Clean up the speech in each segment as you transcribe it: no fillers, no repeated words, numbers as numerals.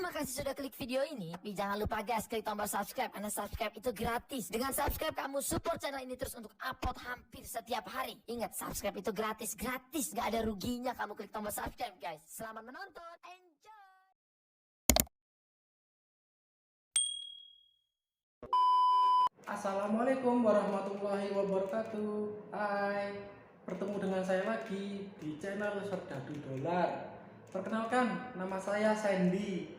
Terima kasih sudah klik video ini. Tapi jangan lupa guys, klik tombol subscribe karena subscribe itu gratis. Dengan subscribe kamu support channel ini terus untuk upload hampir setiap hari. Ingat, subscribe itu gratis, gak ada ruginya kamu klik tombol subscribe guys. Selamat menonton, enjoy. Assalamualaikum warahmatullahi wabarakatuh. Hai, bertemu dengan saya lagi di channel Serdadu Dolar. Perkenalkan, nama saya Sandy.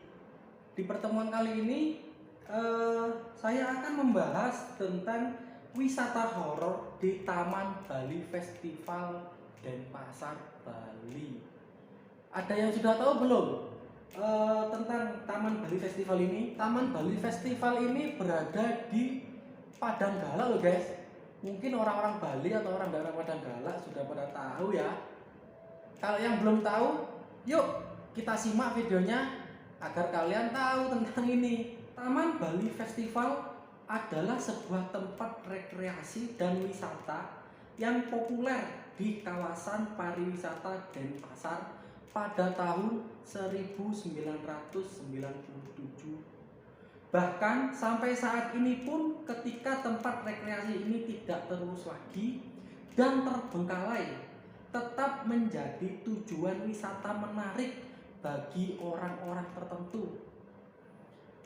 Di pertemuan kali ini saya akan membahas tentang wisata horor di Taman Bali Festival Denpasar, Bali. Ada yang sudah tahu belum tentang Taman Bali Festival ini? Taman Bali Festival ini berada di Padang Gala loh guys. Mungkin orang-orang Bali atau orang daerah Padang Gala sudah pada tahu ya. Kalau yang belum tahu, yuk kita simak videonya agar kalian tahu tentang ini. Taman Bali Festival adalah sebuah tempat rekreasi dan wisata yang populer di kawasan pariwisata Denpasar pada tahun 1997. Bahkan sampai saat ini pun ketika tempat rekreasi ini tidak terurus lagi dan terbengkalai, tetap menjadi tujuan wisata menarik bagi orang-orang tertentu.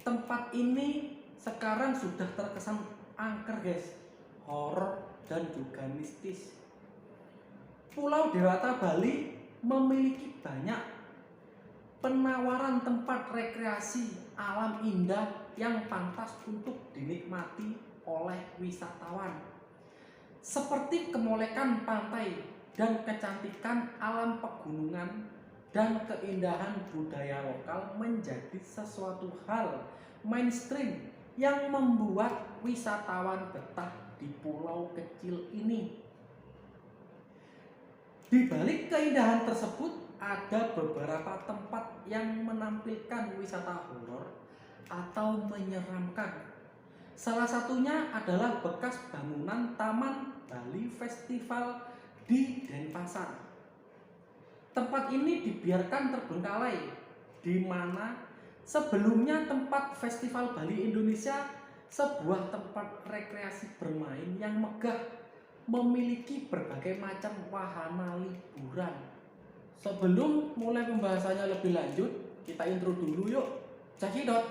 Tempat ini sekarang sudah terkesan angker guys, horor dan juga mistis. Pulau Dewata Bali memiliki banyak penawaran tempat rekreasi alam indah yang pantas untuk dinikmati oleh wisatawan, seperti kemolekan pantai dan kecantikan alam pegunungan dan keindahan budaya lokal menjadi sesuatu hal mainstream yang membuat wisatawan betah di pulau kecil ini. Di balik keindahan tersebut ada beberapa tempat yang menampilkan wisata horor atau menyeramkan. Salah satunya adalah bekas bangunan Taman Bali Festival di Denpasar. Tempat ini dibiarkan terbengkalai, di mana sebelumnya tempat Festival Bali Indonesia, sebuah tempat rekreasi bermain yang megah, memiliki berbagai macam wahana liburan. Sebelum mulai pembahasannya lebih lanjut, kita intro dulu yuk. Cekidot.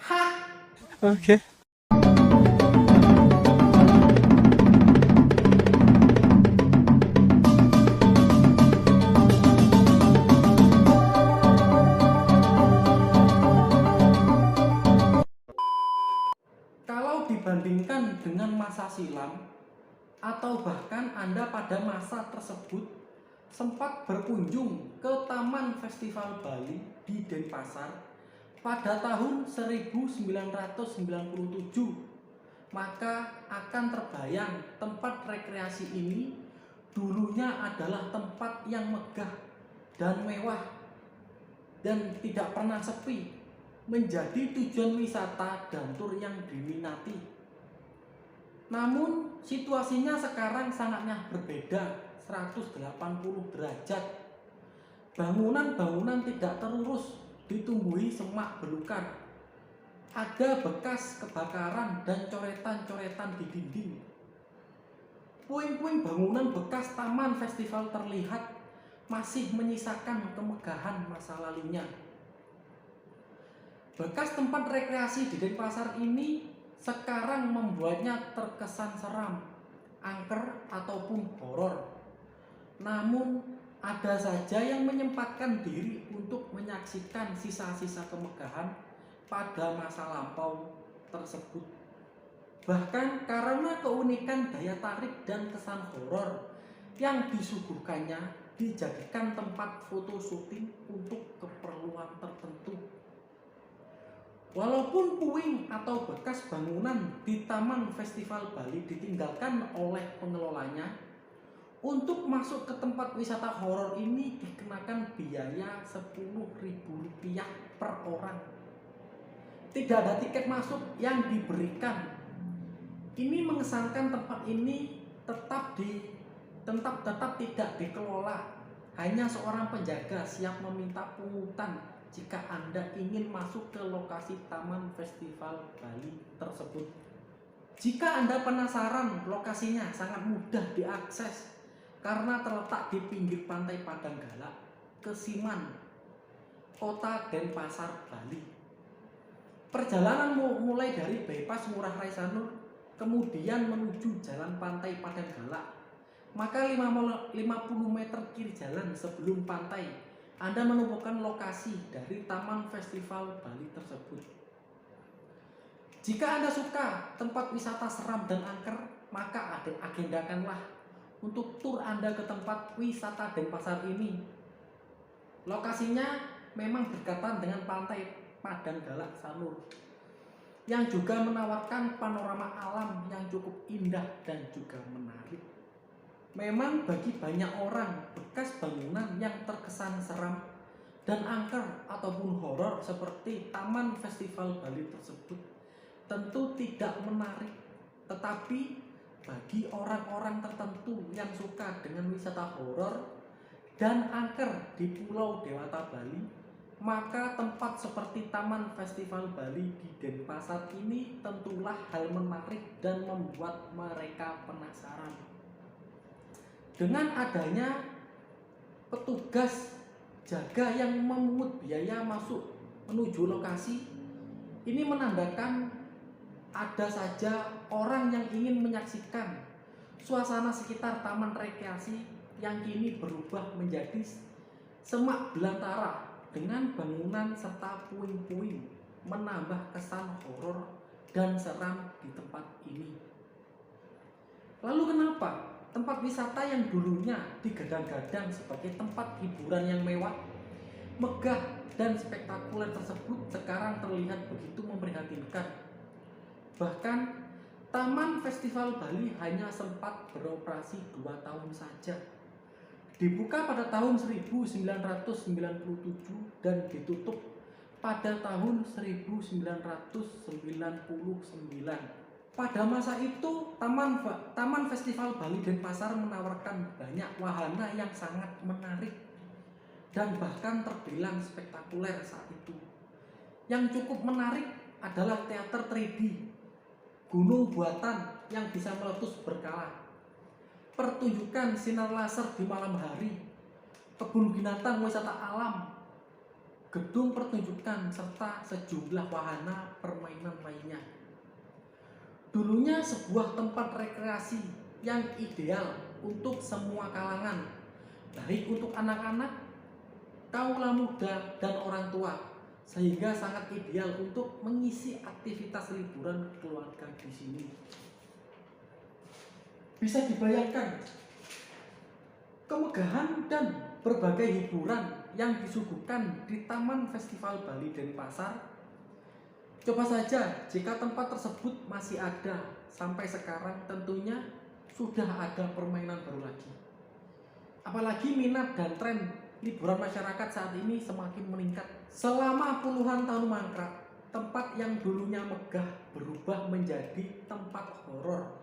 Ha. Oke. Kalau dibandingkan dengan masa silam, atau bahkan Anda pada masa tersebut sempat berkunjung ke Taman Festival Bali di Denpasar pada tahun 1997, maka akan terbayang tempat rekreasi ini dulunya adalah tempat yang megah dan mewah dan tidak pernah sepi, menjadi tujuan wisata dan tur yang diminati. Namun situasinya sekarang sangatnya berbeda 180 derajat. Bangunan-bangunan tidak terurus, ditumbuhi semak belukar. Ada bekas kebakaran dan coretan-coretan di dinding. Puing-puing bangunan bekas Taman Festival terlihat masih menyisakan kemegahan masa lalunya. Bekas tempat rekreasi di Denpasar ini sekarang membuatnya terkesan seram, angker ataupun horor. Namun ada saja yang menyempatkan diri untuk menyaksikan sisa-sisa kemegahan pada masa lampau tersebut. Bahkan karena keunikan daya tarik dan kesan horor yang disuguhkannya, dijadikan tempat foto syuting untuk keperluan tertentu. Walaupun puing atau bekas bangunan di Taman Festival Bali ditinggalkan oleh pengelolanya, untuk masuk ke tempat wisata horor ini dikenakan biaya Rp10.000 per orang. Tidak ada tiket masuk yang diberikan. Ini mengesankan tempat ini tetap tidak dikelola. Hanya seorang penjaga siap meminta pungutan jika Anda ingin masuk ke lokasi Taman Festival Bali tersebut. Jika Anda penasaran, lokasinya sangat mudah diakses karena terletak di pinggir pantai Padanggala, Kesiman, Kota Denpasar, Bali. Perjalanan mulai dari bypass Ngurah Rai Sanur, kemudian menuju jalan pantai Padanggala. Maka 50 meter kiri jalan sebelum pantai, Anda menemukan lokasi dari Taman Festival Bali tersebut. Jika Anda suka tempat wisata seram dan angker, maka agendakanlah untuk tur Anda ke tempat wisata Denpasar ini. Lokasinya memang berdekatan dengan pantai Padanggala Sanur, yang juga menawarkan panorama alam yang cukup indah dan juga menarik. Memang bagi banyak orang, bekas bangunan yang terkesan seram dan angker ataupun horor seperti Taman Festival Bali tersebut tentu tidak menarik. Tetapi bagi orang-orang tertentu yang suka dengan wisata horor dan angker di Pulau Dewata Bali, maka tempat seperti Taman Festival Bali di Denpasar ini tentulah hal menarik dan membuat mereka penasaran. Dengan adanya petugas jaga yang memungut biaya masuk menuju lokasi, ini menandakan ada saja orang yang ingin menyaksikan suasana sekitar taman rekreasi yang kini berubah menjadi semak belantara dengan bangunan serta puing-puing, menambah kesan horor dan seram di tempat ini. Lalu kenapa tempat wisata yang dulunya digadang-gadang sebagai tempat hiburan yang mewah, megah dan spektakuler tersebut sekarang terlihat begitu memprihatinkan? Bahkan Taman Festival Bali hanya sempat beroperasi 2 tahun saja. Dibuka pada tahun 1997 dan ditutup pada tahun 1999. Pada masa itu, Taman Festival Bali Denpasar menawarkan banyak wahana yang sangat menarik dan bahkan terbilang spektakuler saat itu. Yang cukup menarik adalah teater 3D, gunung buatan yang bisa meletus berkala, pertunjukan sinar laser di malam hari, kebun binatang wisata alam, gedung pertunjukan, serta sejumlah wahana permainan lainnya. Dulunya sebuah tempat rekreasi yang ideal untuk semua kalangan, baik untuk anak-anak, kaula muda, dan orang tua, sehingga sangat ideal untuk mengisi aktivitas liburan keluarga di sini. Bisa dibayangkan kemegahan dan berbagai hiburan yang disuguhkan di Taman Festival Bali Denpasar. Coba saja jika tempat tersebut masih ada sampai sekarang, tentunya sudah ada permainan baru lagi. Apalagi minat dan tren liburan masyarakat saat ini semakin meningkat. Selama puluhan tahun mangkrak, tempat yang dulunya megah berubah menjadi tempat horor,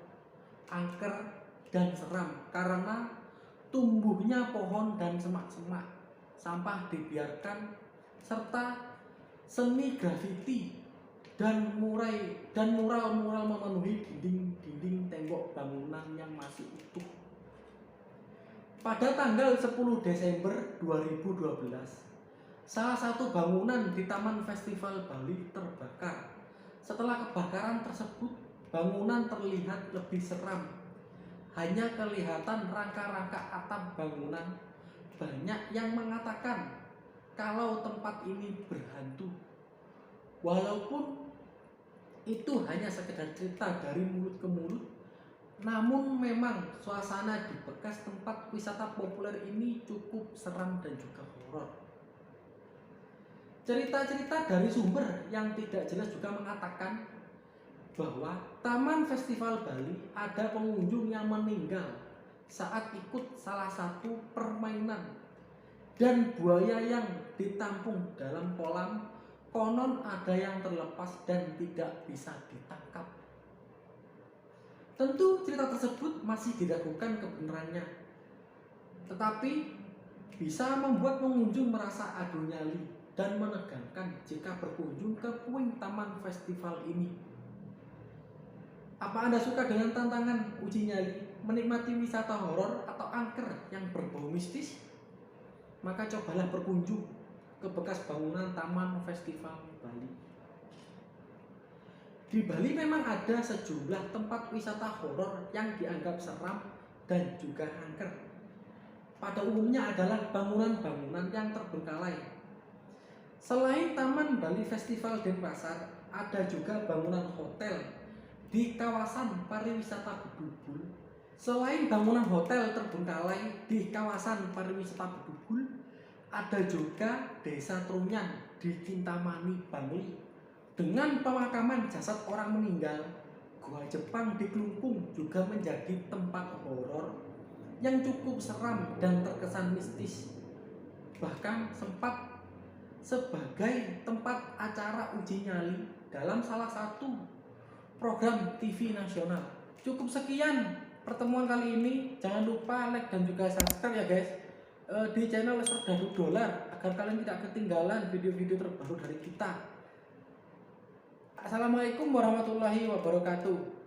angker, dan seram karena tumbuhnya pohon dan semak-semak, sampah dibiarkan, serta seni grafiti dan mural-mural memenuhi dinding-dinding tembok bangunan yang masih utuh. Pada tanggal 10 Desember 2012, salah satu bangunan di Taman Festival Bali terbakar. Setelah kebakaran tersebut, bangunan terlihat lebih seram. Hanya kelihatan rangka-rangka atap bangunan. Banyak yang mengatakan kalau tempat ini berhantu. Walaupun itu hanya sekedar cerita dari mulut ke mulut, namun memang suasana di bekas tempat wisata populer ini cukup seram dan juga horor. Cerita-cerita dari sumber yang tidak jelas juga mengatakan bahwa Taman Festival Bali ada pengunjung yang meninggal saat ikut salah satu permainan, dan buaya yang ditampung dalam kolam konon ada yang terlepas dan tidak bisa ditangkap. Tentu cerita tersebut masih diragukan kebenarannya, tetapi bisa membuat pengunjung merasa adu nyali dan menegangkan jika berkunjung ke puing taman festival ini. Apa Anda suka dengan tantangan uji nyali, menikmati wisata horor atau angker yang berbau mistis? Maka cobalah berkunjung ke bekas bangunan Taman Festival Bali. Di Bali memang ada sejumlah tempat wisata horor yang dianggap seram dan juga angker. Pada umumnya adalah bangunan-bangunan yang terbengkalai. Selain Taman Bali Festival Denpasar, ada juga bangunan hotel di kawasan pariwisata Bedugul. Selain bangunan hotel terbengkalai di kawasan pariwisata Bedugul, ada juga Desa Trunyan di Kintamani, Bangli. Dengan pemakaman jasad orang meninggal, Gua Jepang di Klungkung juga menjadi tempat horor yang cukup seram dan terkesan mistis. Bahkan sempat sebagai tempat acara uji nyali dalam salah satu program TV nasional. Cukup sekian pertemuan kali ini. Jangan lupa like dan juga subscribe ya guys di channel Serdadu Dolar agar kalian tidak ketinggalan video-video terbaru dari kita. Assalamualaikum warahmatullahi wabarakatuh.